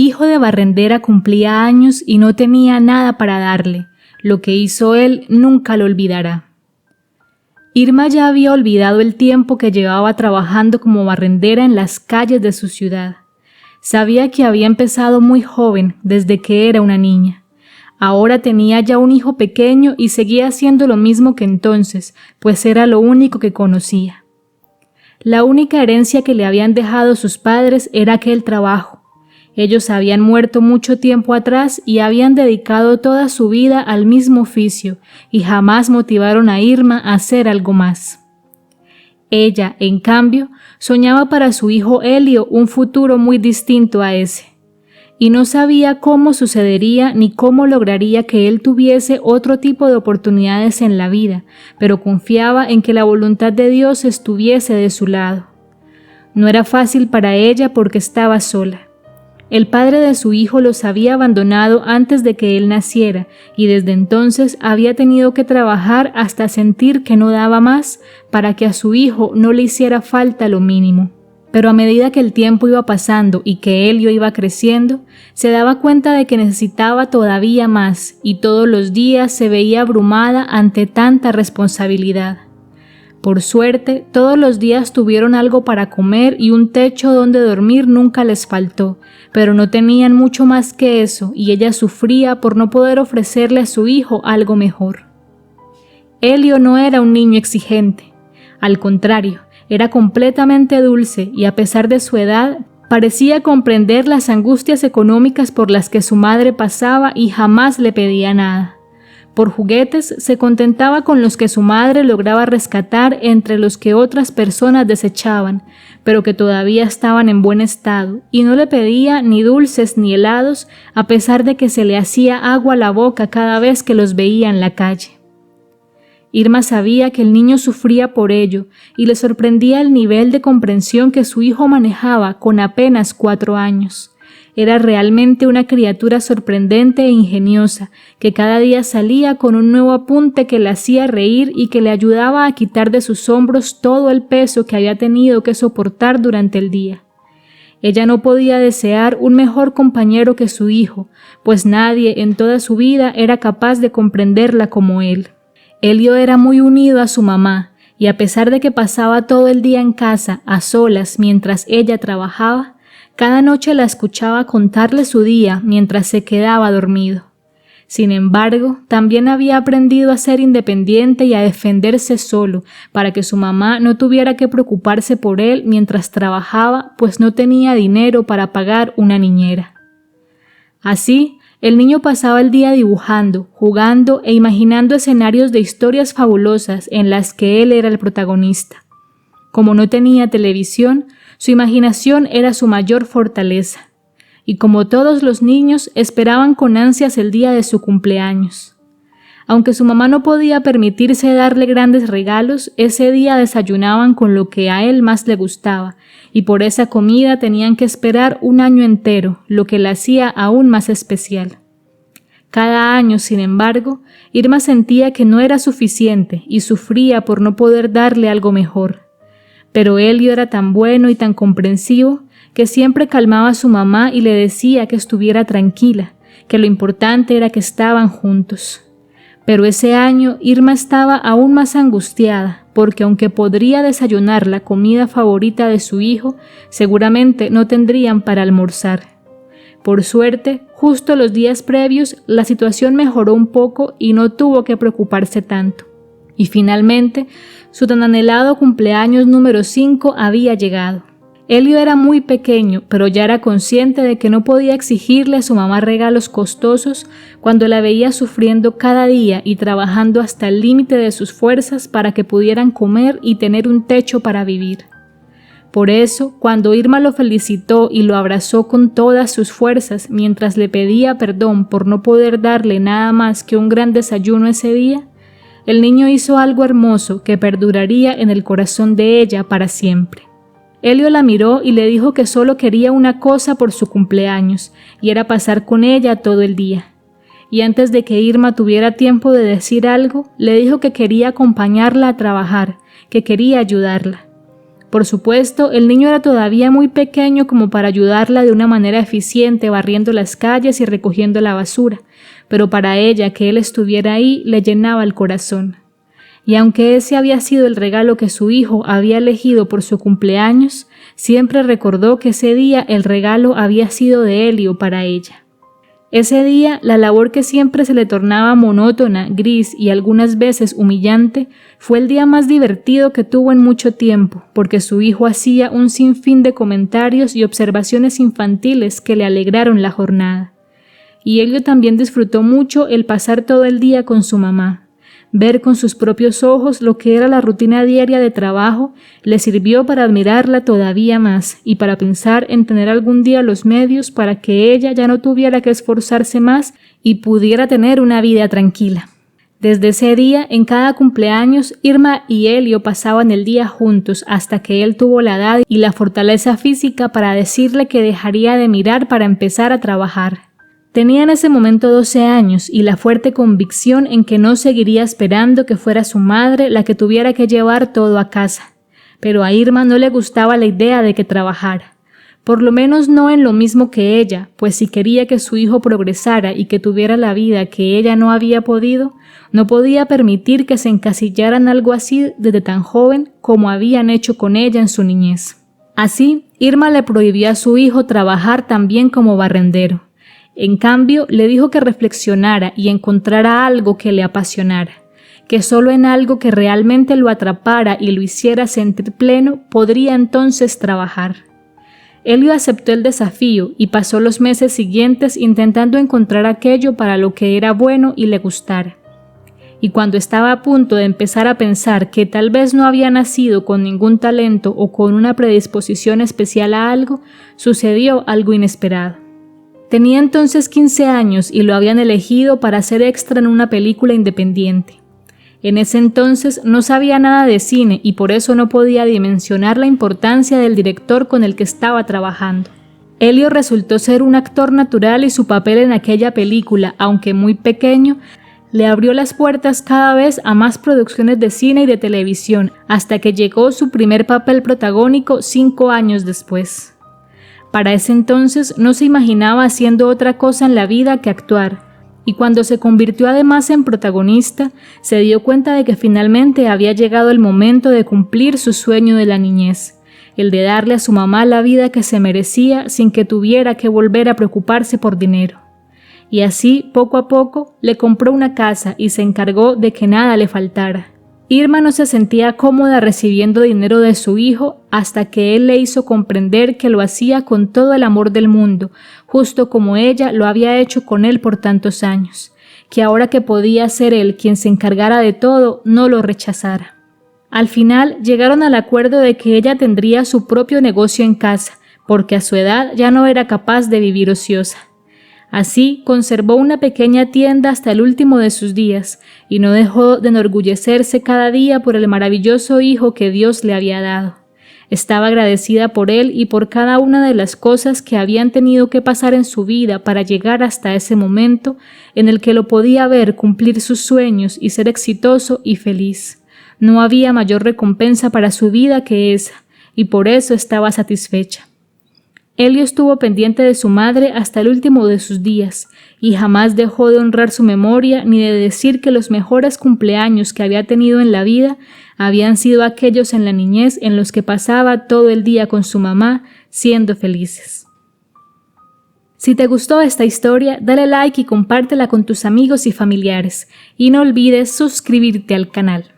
hijo de barrendera, cumplía años y no tenía nada para darle. Lo que hizo él nunca lo olvidará. Irma ya había olvidado el tiempo que llevaba trabajando como barrendera en las calles de su ciudad. Sabía que había empezado muy joven, desde que era una niña. Ahora tenía ya un hijo pequeño y seguía haciendo lo mismo que entonces, pues era lo único que conocía. La única herencia que le habían dejado sus padres era aquel trabajo. Ellos habían muerto mucho tiempo atrás y habían dedicado toda su vida al mismo oficio y jamás motivaron a Irma a hacer algo más. Ella, en cambio, soñaba para su hijo Elio un futuro muy distinto a ese, y no sabía cómo sucedería ni cómo lograría que él tuviese otro tipo de oportunidades en la vida, pero confiaba en que la voluntad de Dios estuviese de su lado. No era fácil para ella porque estaba sola. El padre de su hijo los había abandonado antes de que él naciera y desde entonces había tenido que trabajar hasta sentir que no daba más para que a su hijo no le hiciera falta lo mínimo. Pero a medida que el tiempo iba pasando y que Elio iba creciendo, se daba cuenta de que necesitaba todavía más y todos los días se veía abrumada ante tanta responsabilidad. Por suerte, todos los días tuvieron algo para comer y un techo donde dormir nunca les faltó, pero no tenían mucho más que eso y ella sufría por no poder ofrecerle a su hijo algo mejor. Elio no era un niño exigente, al contrario, era completamente dulce y a pesar de su edad, parecía comprender las angustias económicas por las que su madre pasaba y jamás le pedía nada. Por juguetes se contentaba con los que su madre lograba rescatar entre los que otras personas desechaban, pero que todavía estaban en buen estado, y no le pedía ni dulces ni helados, a pesar de que se le hacía agua a la boca cada vez que los veía en la calle. Irma sabía que el niño sufría por ello, y le sorprendía el nivel de comprensión que su hijo manejaba con apenas 4 años. Era realmente una criatura sorprendente e ingeniosa, que cada día salía con un nuevo apunte que le hacía reír y que le ayudaba a quitar de sus hombros todo el peso que había tenido que soportar durante el día. Ella no podía desear un mejor compañero que su hijo, pues nadie en toda su vida era capaz de comprenderla como él. Elio era muy unido a su mamá, y a pesar de que pasaba todo el día en casa a solas mientras ella trabajaba, cada noche la escuchaba contarle su día mientras se quedaba dormido. Sin embargo, también había aprendido a ser independiente y a defenderse solo, para que su mamá no tuviera que preocuparse por él mientras trabajaba, pues no tenía dinero para pagar una niñera. Así, el niño pasaba el día dibujando, jugando e imaginando escenarios de historias fabulosas en las que él era el protagonista. Como no tenía televisión, su imaginación era su mayor fortaleza, y como todos los niños, esperaban con ansias el día de su cumpleaños. Aunque su mamá no podía permitirse darle grandes regalos, ese día desayunaban con lo que a él más le gustaba, y por esa comida tenían que esperar un año entero, lo que la hacía aún más especial. Cada año, sin embargo, Irma sentía que no era suficiente y sufría por no poder darle algo mejor. Pero Elio era tan bueno y tan comprensivo que siempre calmaba a su mamá y le decía que estuviera tranquila, que lo importante era que estaban juntos. Pero ese año Irma estaba aún más angustiada, porque aunque podría desayunar la comida favorita de su hijo, seguramente no tendrían para almorzar. Por suerte, justo los días previos, la situación mejoró un poco y no tuvo que preocuparse tanto. Y finalmente, su tan anhelado cumpleaños número 5 había llegado. Elio era muy pequeño, pero ya era consciente de que no podía exigirle a su mamá regalos costosos cuando la veía sufriendo cada día y trabajando hasta el límite de sus fuerzas para que pudieran comer y tener un techo para vivir. Por eso, cuando Irma lo felicitó y lo abrazó con todas sus fuerzas mientras le pedía perdón por no poder darle nada más que un gran desayuno ese día, el niño hizo algo hermoso que perduraría en el corazón de ella para siempre. Elio la miró y le dijo que solo quería una cosa por su cumpleaños, y era pasar con ella todo el día. Y antes de que Irma tuviera tiempo de decir algo, le dijo que quería acompañarla a trabajar, que quería ayudarla. Por supuesto, el niño era todavía muy pequeño como para ayudarla de una manera eficiente barriendo las calles y recogiendo la basura, pero para ella que él estuviera ahí le llenaba el corazón. Y aunque ese había sido el regalo que su hijo había elegido por su cumpleaños, siempre recordó que ese día el regalo había sido de Elio para ella. Ese día, la labor que siempre se le tornaba monótona, gris y algunas veces humillante, fue el día más divertido que tuvo en mucho tiempo, porque su hijo hacía un sinfín de comentarios y observaciones infantiles que le alegraron la jornada. Y Elio también disfrutó mucho el pasar todo el día con su mamá. Ver con sus propios ojos lo que era la rutina diaria de trabajo le sirvió para admirarla todavía más y para pensar en tener algún día los medios para que ella ya no tuviera que esforzarse más y pudiera tener una vida tranquila. Desde ese día, en cada cumpleaños, Irma y Elio pasaban el día juntos hasta que él tuvo la edad y la fortaleza física para decirle que dejaría de mirar para empezar a trabajar. Tenía en ese momento 12 años y la fuerte convicción en que no seguiría esperando que fuera su madre la que tuviera que llevar todo a casa. Pero a Irma no le gustaba la idea de que trabajara. Por lo menos no en lo mismo que ella, pues si quería que su hijo progresara y que tuviera la vida que ella no había podido, no podía permitir que se encasillaran algo así desde tan joven como habían hecho con ella en su niñez. Así, Irma le prohibió a su hijo trabajar también como barrendero. En cambio, le dijo que reflexionara y encontrara algo que le apasionara, que solo en algo que realmente lo atrapara y lo hiciera sentir pleno podría entonces trabajar. Elio aceptó el desafío y pasó los meses siguientes intentando encontrar aquello para lo que era bueno y le gustara. Y cuando estaba a punto de empezar a pensar que tal vez no había nacido con ningún talento o con una predisposición especial a algo, sucedió algo inesperado. Tenía entonces 15 años y lo habían elegido para ser extra en una película independiente. En ese entonces no sabía nada de cine y por eso no podía dimensionar la importancia del director con el que estaba trabajando. Elio resultó ser un actor natural y su papel en aquella película, aunque muy pequeño, le abrió las puertas cada vez a más producciones de cine y de televisión, hasta que llegó su primer papel protagónico 5 años después. Para ese entonces no se imaginaba haciendo otra cosa en la vida que actuar, y cuando se convirtió además en protagonista, se dio cuenta de que finalmente había llegado el momento de cumplir su sueño de la niñez, el de darle a su mamá la vida que se merecía sin que tuviera que volver a preocuparse por dinero. Y así, poco a poco, le compró una casa y se encargó de que nada le faltara. Irma no se sentía cómoda recibiendo dinero de su hijo hasta que él le hizo comprender que lo hacía con todo el amor del mundo, justo como ella lo había hecho con él por tantos años, que ahora que podía ser él quien se encargara de todo, no lo rechazara. Al final llegaron al acuerdo de que ella tendría su propio negocio en casa, porque a su edad ya no era capaz de vivir ociosa. Así conservó una pequeña tienda hasta el último de sus días y no dejó de enorgullecerse cada día por el maravilloso hijo que Dios le había dado. Estaba agradecida por él y por cada una de las cosas que habían tenido que pasar en su vida para llegar hasta ese momento en el que lo podía ver cumplir sus sueños y ser exitoso y feliz. No había mayor recompensa para su vida que esa, y por eso estaba satisfecha. Elio estuvo pendiente de su madre hasta el último de sus días y jamás dejó de honrar su memoria ni de decir que los mejores cumpleaños que había tenido en la vida habían sido aquellos en la niñez en los que pasaba todo el día con su mamá siendo felices. Si te gustó esta historia, dale like y compártela con tus amigos y familiares y no olvides suscribirte al canal.